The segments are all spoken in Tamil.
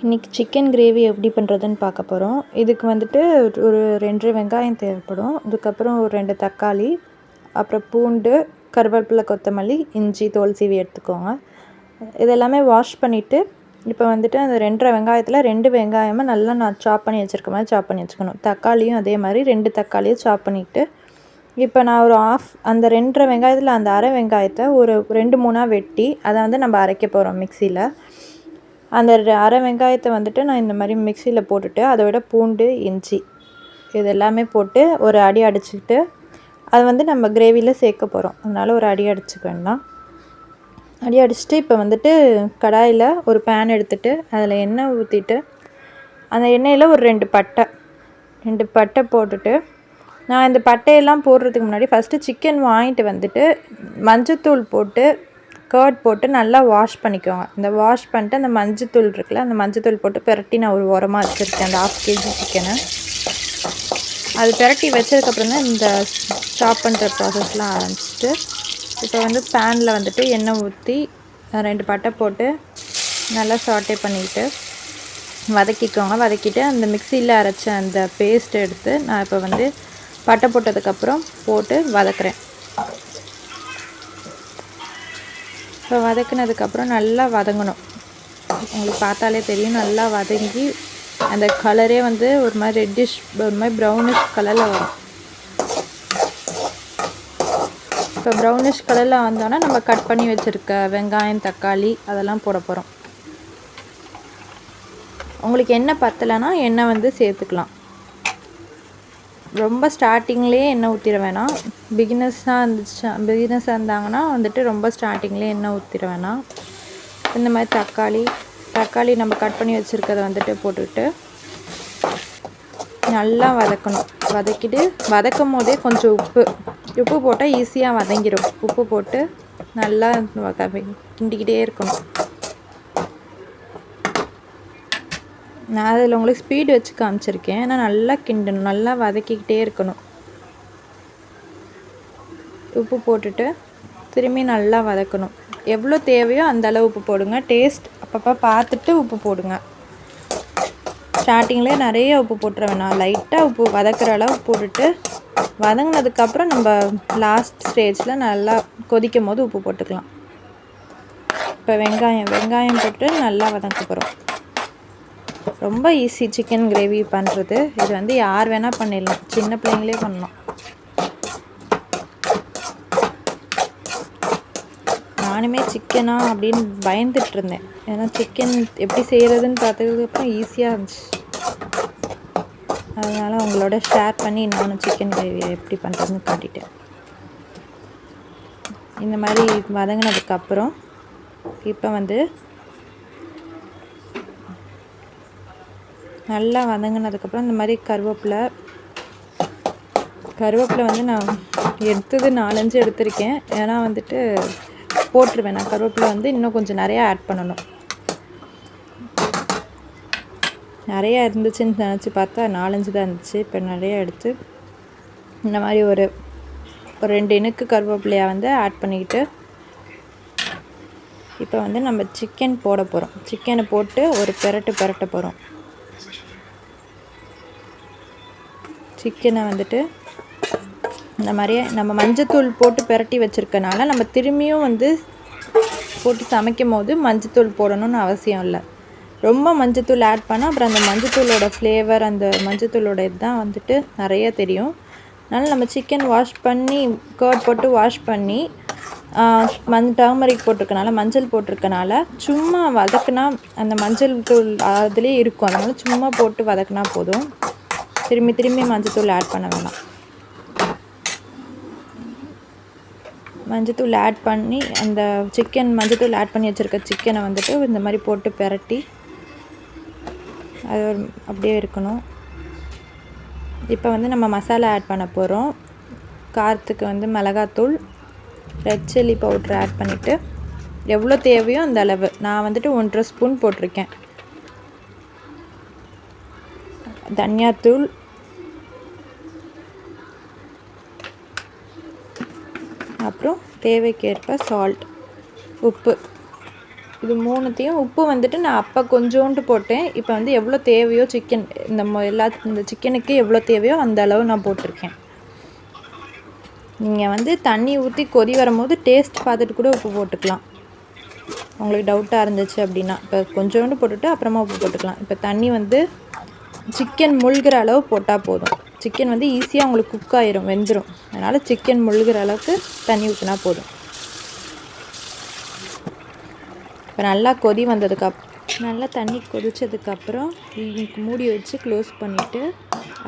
இன்றைக்கி சிக்கன் கிரேவி எப்படி பண்ணுறதுன்னு பார்க்க போகிறோம். இதுக்கு வந்துட்டு ஒரு 2 வெங்காயம் தேவைப்படும். அதுக்கப்புறம் ஒரு 2 தக்காளி, அப்புறம் பூண்டு, கருவேப்பிலை, கொத்தமல்லி, இஞ்சி தோல் சீவி எடுத்துக்கோங்க. இதெல்லாமே வாஷ் பண்ணிவிட்டு இப்போ வந்துட்டு அந்த 2 வெங்காயத்தில் 2 வெங்காயமாக நல்லா நான் சாப் பண்ணி வச்சுருக்க மாதிரி சாப் பண்ணி வச்சுக்கணும். தக்காளியும் அதே மாதிரி 2 தக்காளியும் சாப் பண்ணிவிட்டு இப்போ நான் ஒரு அந்த 2 வெங்காயத்தில் அந்த அரை வெங்காயத்தை ஒரு 2-3 வெட்டி அதை வந்து நம்ம அரைக்க போகிறோம் மிக்சியில். அந்த அரை வெங்காயத்தை வந்துட்டு நான் இந்த மாதிரி மிக்சியில் போட்டுட்டு அதோட பூண்டு, இஞ்சி இது எல்லாமே போட்டு ஒரு அடி அடிச்சுக்கிட்டு அது வந்து நம்ம கிரேவியில் சேர்க்க போகிறோம். அதனால் ஒரு அடி அடிச்சுக்க வேண்டாம். அடி அடிச்சுட்டு இப்போ வந்துட்டு கடாயில் ஒரு பேன் எடுத்துகிட்டு அதில் எண்ணெய் ஊற்றிட்டு அந்த எண்ணெயில் ஒரு 2 பட்டை போட்டுட்டு நான் இந்த பட்டையெல்லாம் போடுறதுக்கு முன்னாடி ஃபஸ்ட்டு சிக்கன் வாங்கிட்டு வந்துட்டு மஞ்சத்தூள் போட்டு கர்ட் போட்டு நல்லா வாஷ் பண்ணிக்கோங்க. இந்த வாஷ் பண்ணிட்டு அந்த மஞ்சத்தூள் இருக்குல்ல, அந்த மஞ்சத்தூள் போட்டு பிரட்டி நான் ஒரு ஓரமாக வச்சுருக்கேன். அந்த 1/2 kg சிக்கனை அது பிரட்டி வச்சதுக்கப்புறம் தான் இந்த சாப் பண்ணுற ப்ராசஸ்லாம் ஆரம்பிச்சிட்டு இப்போ வந்து பேனில் வந்துட்டு எண்ணெய் ஊற்றி 2 பட்டை போட்டு நல்லா சாட்டே பண்ணிக்கிட்டு வதக்கிக்கோங்க. வதக்கிட்டு அந்த மிக்சியில் அரைச்ச அந்த பேஸ்ட் எடுத்து நான் இப்போ வந்து பட்டை போட்டதுக்கப்புறம் போட்டு வதக்குறேன். இப்போ வதக்குனதுக்கப்புறம் நல்லா வதங்கணும். உங்களுக்கு பார்த்தாலே தெரியும் நல்லா வதங்கி அந்த கலரே வந்து ஒரு மாதிரி ரெட்டிஷ் ஒரு மாதிரி ப்ரௌனிஷ் கலரில் வரும். இப்போ ப்ரௌனிஷ் கலரில் வந்தோன்னா நம்ம கட் பண்ணி வச்சுருக்க வெங்காயம், தக்காளி அதெல்லாம் போட போகிறோம். உங்களுக்கு எண்ணெய் பத்தலைன்னா எண்ணெய் வந்து சேர்த்துக்கலாம். ரொம்ப ஸ்டார்டிங்லேயே எண்ணெய் ஊற்றிட வேணாம். பிகினர்ஸாக இருந்தாங்கன்னா வந்துட்டு ரொம்ப ஸ்டார்டிங்லேயே எண்ணெய் ஊற்றிட வேணாம். இந்த மாதிரி தக்காளி நம்ம கட் பண்ணி வச்சுருக்கதை வந்துட்டு போட்டுக்கிட்டு நல்லா வதக்கணும். வதக்கிட்டு வதக்கும் போதே கொஞ்சம் உப்பு போட்டால் ஈஸியாக வதங்கிடும். உப்பு போட்டு நல்லா கிண்டிக்கிட்டே இருக்கணும். நான் அதில் உங்களுக்கு ஸ்பீடு வச்சு காமிச்சிருக்கேன். ஆனால் நல்லா கிண்டணும், நல்லா வதக்கிக்கிட்டே இருக்கணும். உப்பு போட்டுட்டு திரும்பி நல்லா வதக்கணும். எவ்வளோ தேவையோ அந்த அளவு உப்பு போடுங்க. டேஸ்ட் அப்பப்போ பார்த்துட்டு உப்பு போடுங்க. ஸ்டார்டிங்லேயே நிறைய உப்பு போட்டுற வேணாம். லைட்டாக உப்பு வதக்கிற அளவு போட்டுட்டு வதங்கினதுக்கப்புறம் நம்ம லாஸ்ட் ஸ்டேஜில் நல்லா கொதிக்கும் போது உப்பு போட்டுக்கலாம். இப்போ வெங்காயம் போட்டு நல்லா வதக்க போகிறோம். ரொம்ப ஈஸி சிக்கன் கிரேவி பண்ணுறது. இது வந்து யார் வேணால் பண்ணிடலாம், சின்ன பிள்ளைங்களே பண்ணலாம். நானுமே சிக்கனா அப்படின்னு பயந்துட்டு இருந்தேன். ஏன்னா சிக்கன் எப்படி செய்கிறதுன்னு பார்த்ததுக்கப்புறம் ஈஸியாக இருந்துச்சு. அதனால் உங்களோட ஷேர் பண்ணி நானும் சிக்கன் கிரேவி எப்படி பண்ணுறதுன்னு காட்டிட்டேன். இந்த மாதிரி வதங்கினதுக்கப்புறம் இப்போ வந்து நல்லா வதங்கினதுக்கப்புறம் இந்த மாதிரி கருவேப்பிலை வந்து நான் எடுத்தது 4-5 எடுத்திருக்கேன். ஏன்னா வந்துட்டு போட்டுருவேன். நான் கருவேப்பிலை வந்து இன்னும் கொஞ்சம் நிறையா ஆட் பண்ணணும். நிறையா இருந்துச்சுன்னு நினச்சி பார்த்தா 4-5 தான் இருந்துச்சு. இப்போ நிறையா எடுத்து இந்த மாதிரி ஒரு 2 இனுக்கு கருவேப்பிலையை வந்து ஆட் பண்ணிக்கிட்டு இப்போ வந்து நம்ம சிக்கன் போட போகிறோம். சிக்கனை போட்டு ஒரு பெரட்ட போகிறோம். சிக்கனை வந்துட்டு இந்த மாதிரியே நம்ம மஞ்சத்தூள் போட்டு பெரட்டி வச்சுருக்கனால நம்ம திரும்பியும் வந்து போட்டு சமைக்கும் போது மஞ்சத்தூள் போடணும்னு அவசியம் இல்லை. ரொம்ப மஞ்சத்தூள் ஆட் பண்ணால் அப்புறம் அந்த மஞ்சத்தூளோட ஃப்ளேவர், அந்த மஞ்சத்தூளோட இதுதான் வந்துட்டு நிறைய தெரியும். அதனால் நம்ம சிக்கன் வாஷ் பண்ணி கர்ட் போட்டு வாஷ் பண்ணி டர்மரிக் மஞ்சள் போட்டிருக்கனால சும்மா வதக்குனா அந்த மஞ்சள் தூள் அதுலேயே இருக்கும். அதனால் சும்மா போட்டு வதக்குனா போதும். திரும்பி மஞ்சத்தூள் ஆட் பண்ண வேணாம். மஞ்சத்தூள் ஆட் பண்ணி அந்த மஞ்சத்தூள் ஆட் பண்ணி வச்சுருக்க சிக்கனை வந்துட்டு இந்த மாதிரி போட்டு பெரட்டி அது அப்படியே இருக்கணும். இப்போ வந்து நம்ம மசாலா ஆட் பண்ண போகிறோம். காரத்துக்கு வந்து மிளகாத்தூள், ரெட் சில்லி பவுட்ரு ஆட் பண்ணிவிட்டு எவ்வளோ தேவையோ அந்த அளவு நான் வந்துட்டு 1.5 ஸ்பூன் போட்டிருக்கேன். தனியாத்தூள், அப்புறம் தேவைக்கேற்ப சால்ட், உப்பு இது 3த்தையும் உப்பு வந்துட்டு நான் அப்போ கொஞ்சோண்டு போட்டேன். இப்போ வந்து எவ்வளோ தேவையோ சிக்கன் இந்த சிக்கனுக்கு எவ்வளோ தேவையோ அந்த அளவு நான் போட்டிருக்கேன். நீங்கள் வந்து தண்ணி ஊற்றி கொதி வரும்போது டேஸ்ட் பார்த்துட்டு கூட உப்பு போட்டுக்கலாம். உங்களுக்கு டவுட்டாக இருந்துச்சு அப்படின்னா இப்போ கொஞ்சோண்டு போட்டுட்டு அப்புறமா உப்பு போட்டுக்கலாம். இப்போ தண்ணி வந்து சிக்கன் முழுகிற அளவு போட்டால் போதும். சிக்கன் வந்து ஈஸியாக உங்களுக்கு குக் ஆயிரும், வெந்துடும். அதனால் சிக்கன் முழுகிற அளவுக்கு தண்ணி ஊற்றினா போதும். இப்போ நல்லா கொதி நல்லா தண்ணி கொதித்ததுக்கப்புறம் மூடி வச்சு க்ளோஸ் பண்ணிவிட்டு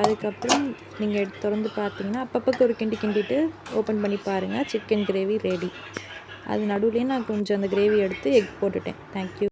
அதுக்கப்புறம் நீங்கள் திறந்து பார்த்தீங்கன்னா அப்பப்போ ஒரு கிண்டிட்டு ஓப்பன் பண்ணி பாருங்கள். Chicken gravy ready. அது நடுவுலேயே நான் கொஞ்சம் அந்த கிரேவி எடுத்து எக் போட்டுட்டேன். தேங்க்யூ.